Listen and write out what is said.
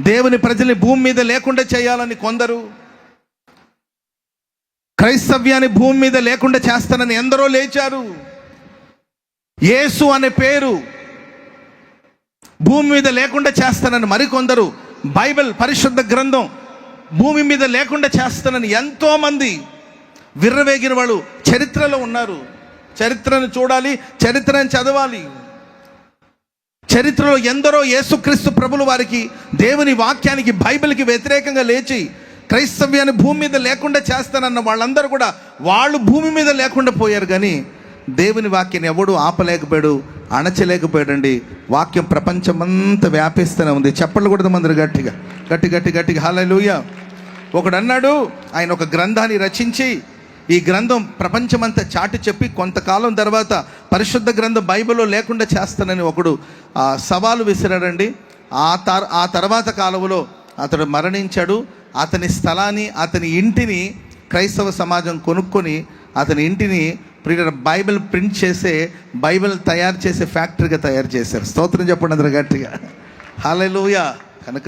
దేవుని ప్రజల్ని భూమి మీద లేకుండా చేయాలని కొందరు, క్రైస్తవ్యాన్ని భూమి మీద లేకుండా చేస్తానని ఎందరో లేచారు. యేసు అనే పేరు భూమి మీద లేకుండా చేస్తానని మరికొందరు, బైబిల్ పరిశుద్ధ గ్రంథం భూమి మీద లేకుండా చేస్తానని ఎంతోమంది విర్రవేగిన వాళ్ళు చరిత్రలో ఉన్నారు. చరిత్రను చూడాలి, చరిత్రను చదవాలి. చరిత్రలో ఎందరో యేసుక్రీస్తు ప్రభులు వారికి, దేవుని వాక్యానికి, బైబిల్కి వ్యతిరేకంగా లేచి క్రైస్తవ్యాన్ని భూమి మీద లేకుండా చేస్తానన్న వాళ్ళందరూ కూడా వాళ్ళు భూమి మీద లేకుండా పోయారు. కానీ దేవుని వాక్యాన్ని ఎవడు ఆపలేకపోయాడు, అణచలేకపోయాడండి. వాక్యం ప్రపంచమంతా వ్యాపిస్తూనే ఉంది. చెప్పలు కూడా మందరు గట్టిగా గట్టిగా హల్లెలూయా. ఒకడు అన్నాడు, ఆయన ఒక గ్రంథాన్ని రచించి ఈ గ్రంథం ప్రపంచమంతా చాటి చెప్పి కొంతకాలం తర్వాత పరిశుద్ధ గ్రంథం బైబిల్లో లేకుండా చేస్తానని ఒకడు సవాలు విసిరాడండి. ఆ తర్వాత కాలంలో అతడు మరణించాడు. అతని స్థలాన్ని, అతని ఇంటిని క్రైస్తవ సమాజం కొనుక్కొని అతని ఇంటిని బైబిల్ ప్రింట్ చేసే, బైబిల్ తయారు చేసే ఫ్యాక్టరీగా తయారు చేశారు. స్తోత్రం చెప్పండి అందరూ గట్టిగా హల్లెలూయా. కనుక